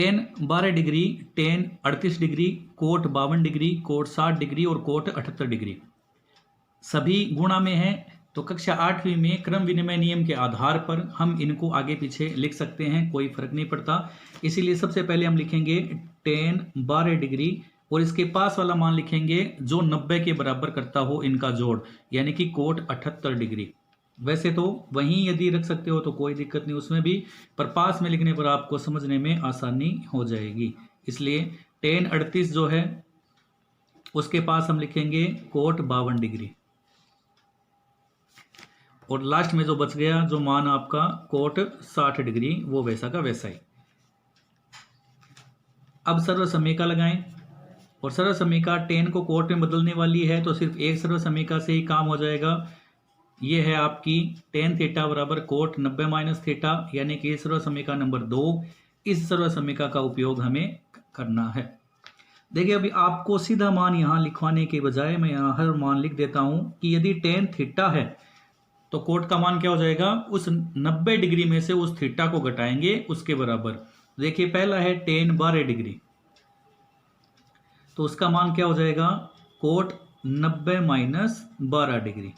Ten 12 degree, tan 38 degree, cot 52 degree, cot 60 degree और cot 78 degree सभी गुणा में है। तो कक्षा 8वीं में क्रम विनिमय नियम के आधार पर हम इनको आगे पीछे लिख सकते हैं, कोई फर्क नहीं पड़ता। इसीलिए सबसे पहले हम लिखेंगे टेन 12 डिग्री और इसके पास वाला मान लिखेंगे जो 90 के बराबर करता हो इनका जोड़, यानी कि कोट 78 डिग्री। वैसे तो वहीं यदि रख सकते हो तो कोई दिक्कत नहीं उसमें भी, पर पास में लिखने पर आपको समझने में आसानी हो जाएगी। इसलिए टेन 38 जो है उसके पास हम लिखेंगे कोट 52 डिग्री और लास्ट में जो बच गया जो मान आपका कोट 60 डिग्री वो वैसा का वैसा ही। अब सर्व समीका लगाएं और सर्व समीका टेन को कोट में बदलने वाली है तो सिर्फ एक सर्व समीका से ही काम हो जाएगा। ये है आपकी टेन थीटा बराबर कोट 90 माइनस थीटा, यानी कि सर्व समीका नंबर 2। इस सर्व समीका का उपयोग हमें करना है। देखिए अभी आपको सीधा मान यहाँ लिखवाने के बजाय मैं यहाँ हर मान लिख देता हूँ कि यदि टेन थीटा है तो कोट का मान क्या हो जाएगा, उस 90 डिग्री में से उस थीटा को घटाएंगे उसके बराबर। देखिए पहला है टेन 12 डिग्री तो उसका मान क्या हो जाएगा कोट 90 माइनस 12 डिग्री,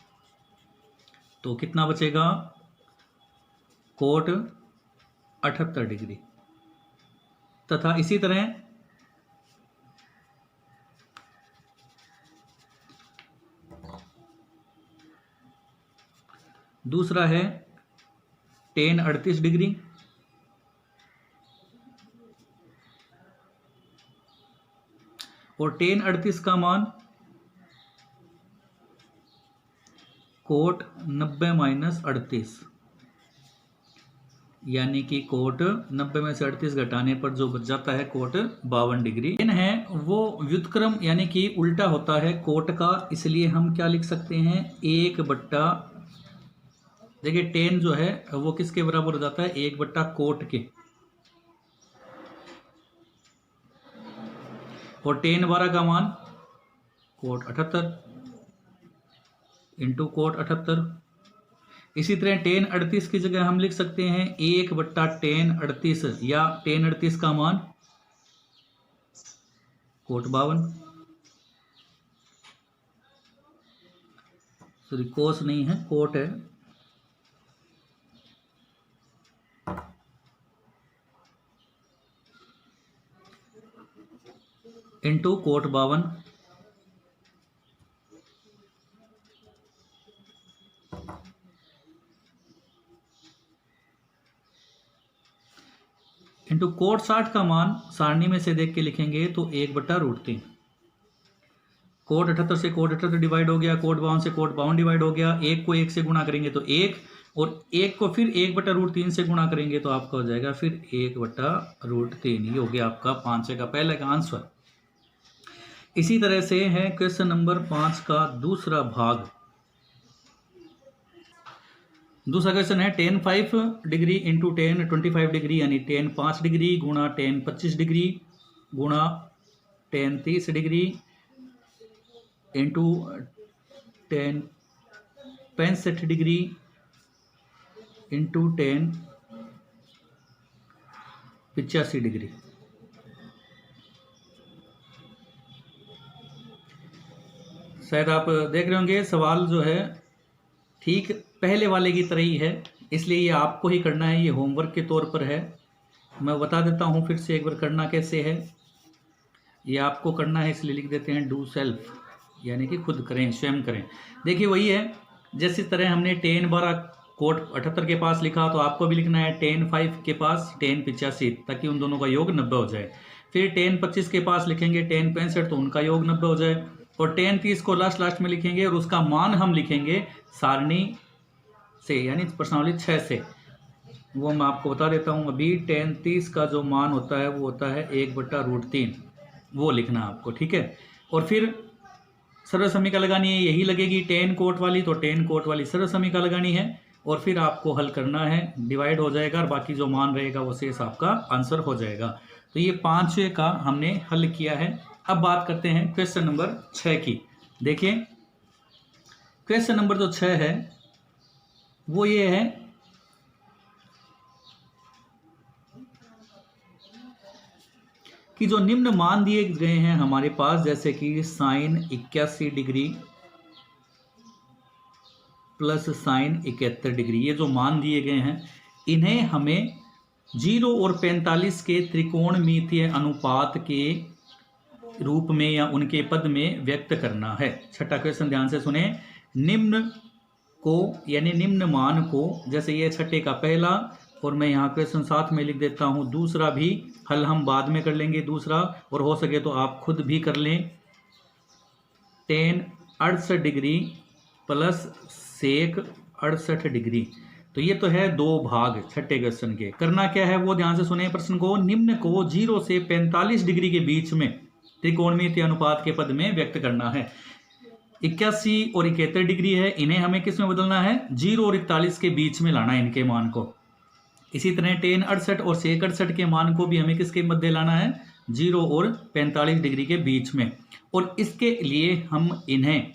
तो कितना बचेगा कोट 78 डिग्री। तथा इसी तरह दूसरा है टेन 38 डिग्री और टेन 38 का मान कोट 90 माइनस 38, यानी कि कोट 90 में से 38 घटाने पर जो बच जाता है कोट 52 डिग्री। टेन है वो व्युत्क्रम यानी कि उल्टा होता है कोट का, इसलिए हम क्या लिख सकते हैं 1/, देखिए टेन जो है वो किसके बराबर हो जाता है 1/, कोट के। और टेन 12 का मान कोट 78 इंटू कोट 78। इसी तरह टेन 38 की जगह हम लिख सकते हैं 1/, टेन 38 या टेन 38 का मान कोट 52, सॉरी कोस नहीं है कोट है, इंटू कोट 52। इंटू कोट 60 का मान सारणी में से देख के लिखेंगे तो 1/√3। कोट 78 से कोट 78 डिवाइड हो गया, कोट 52 से कोट 52 डिवाइड हो गया। एक को एक से गुणा करेंगे तो एक, और एक को फिर 1/√3 से गुणा करेंगे तो आपका हो जाएगा फिर 1/√3। ये हो गया आपका 5 का पहले का आंसर। इसी तरह से है क्वेश्चन नंबर 5 का दूसरा भाग। दूसरा क्वेश्चन है ten 5 degree into ten 25 degree, यानी टेन 5 डिग्री गुणा टेन 25 डिग्री गुणा ten 30 degree into ten 65 degree into ten 85 degree. शायद आप देख रहे होंगे सवाल जो है ठीक पहले वाले की तरह ही है, इसलिए ये आपको ही करना है, ये होमवर्क के तौर पर है। मैं बता देता हूँ फिर से एक बार करना कैसे है। ये आपको करना है इसलिए लिख देते हैं डू सेल्फ, यानी कि खुद करें, स्वयं करें। देखिए वही है जैसे तरह हमने टेन 12 कोट 78 के पास लिखा तो आपको भी लिखना है टेन 5 के पास टेन 85, ताकि उन दोनों का योग 90 हो जाए। फिर टेन 25 के पास लिखेंगे टेन 65 तो उनका योग 90 हो जाए, और टेन 30 को लास्ट में लिखेंगे और उसका मान हम लिखेंगे सारणी से, यानी प्रश्नावली 6 से। वो मैं आपको बता देता हूँ अभी। टेन 30 का जो मान होता है वो होता है 1/√3, वो लिखना आपको, ठीक है। और फिर सर्व समीका लगानी है, यही लगेगी टेन कोट वाली, तो टेन कोट वाली सर्व समीका लगानी है और फिर आपको हल करना है, डिवाइड हो जाएगा और बाकी जो मान रहेगा वो शेष आपका आंसर हो जाएगा। तो ये 5 का हमने हल किया है। अब बात करते हैं क्वेश्चन नंबर 6 की। देखिए क्वेश्चन नंबर जो 6 है वो ये है कि जो निम्न मान दिए गए हैं हमारे पास, जैसे कि sine 81 degree plus sine 71 degree, ये जो मान दिए गए हैं इन्हें हमें 0 और 45 के त्रिकोणमितीय अनुपात के रूप में या उनके पद में व्यक्त करना है। छठा क्वेश्चन ध्यान से सुने। निम्न को यानी निम्न मान को, जैसे ये छठे का पहला, और मैं यहाँ क्वेश्चन साथ में लिख देता हूँ दूसरा भी, हल हम बाद में कर लेंगे दूसरा, और हो सके तो आप खुद भी कर लें। tan 68 degree plus sec 68 degree, तो ये तो है दो भाग छठे क्वेश्चन के। करना क्या है वो ध्यान से सुने प्रश्न को। निम्न को 0 से 45 डिग्री के बीच में त्रिकोणमितीय अनुपात के पद में व्यक्त करना है। 81 और 71 डिग्री है, इन्हें हमें किस में बदलना है? 0 और 41 के बीच में लाना है इनके मान को। इसी तरह tan 68 और sec 68 के मान को भी हमें किसके मध्य लाना है? 0 और 45 डिग्री के बीच में। और इसके लिए हम इन्हें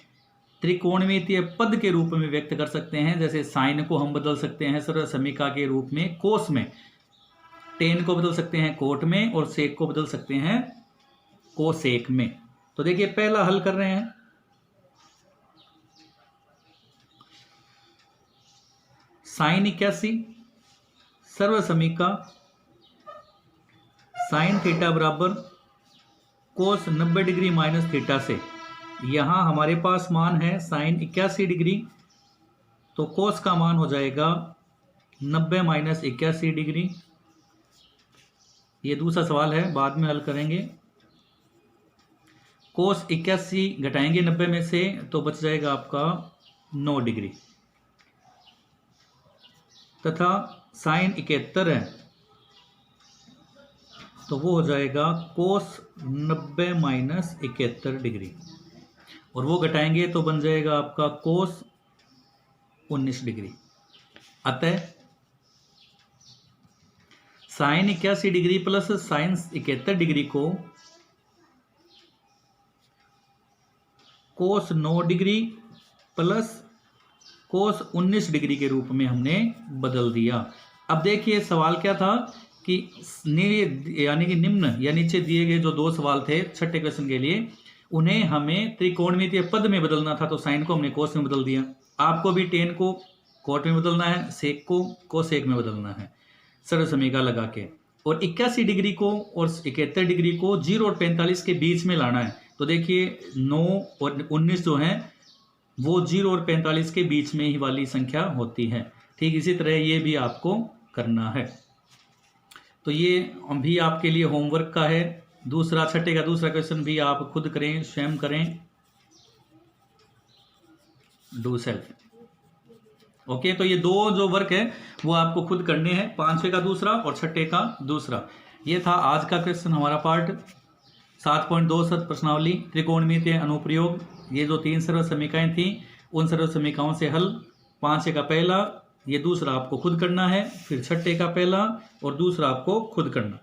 त्रिकोणमितीय पद के रूप में व्यक्त कर सकते हैं। जैसे साइन को हम बदल सकते हैं सर्वसमीका के रूप में कोस में, tan को बदल सकते हैं कोट में, और सेक को बदल सकते हैं कोसेक में। तो देखिए पहला हल कर रहे हैं। साइन 81 सर्वसमीका साइन थीटा बराबर कोस 90 डिग्री माइनस थीटा से, यहां हमारे पास मान है साइन 81 डिग्री, तो कोस का मान हो जाएगा 90 माइनस 81 डिग्री। ये दूसरा सवाल है, बाद में हल करेंगे। कोस 81 घटाएंगे 90 में से तो बच जाएगा आपका 9 डिग्री, तथा साइन 71 है तो वो हो जाएगा कोस 90 माइनस 71 डिग्री, और वो घटाएंगे तो बन जाएगा आपका कोस 19 डिग्री। अतः sine 81 degree plus sine 71 degree को cos 9 degree plus cos 19 degree के रूप में हमने बदल दिया। अब देखिए सवाल क्या था कि यानी कि निम्न या नीचे दिए गए जो दो सवाल थे छठे क्वेश्चन के लिए, उन्हें हमें त्रिकोणमितीय पद में बदलना था, तो साइन को हमने कोस में बदल दिया। आपको भी tan को कोट में बदलना है, सेक को कोसेक में बदलना है सर्वसमीका लगा के, और 81 डिग्री को और 71 डिग्री को 0 और 45 के बीच में लाना है। तो देखिए 9 और 19 जो हैं वो 0 और 45 के बीच में ही वाली संख्या होती है। ठीक इसी तरह ये भी आपको करना है। तो ये भी आपके लिए होमवर्क का है। दूसरा छठे का दूसरा क्वेश्चन भी आप खुद करें, स्वयं करें, डू सेल्फ। ओके, तो ये दो जो वर्क है वो आपको खुद करने हैं, पांचवे का दूसरा और छठे का दूसरा। ये था आज का क्वेश्चन हमारा पार्ट 7.27 प्रश्नावली त्रिकोणमितीय अनुप्रयोग। ये जो 3 सर्व समीकाएं थी उन सर्व समीकाओं से हल, 5 का पहला, ये दूसरा आपको खुद करना है, फिर छठे का पहला और दूसरा आपको खुद करना।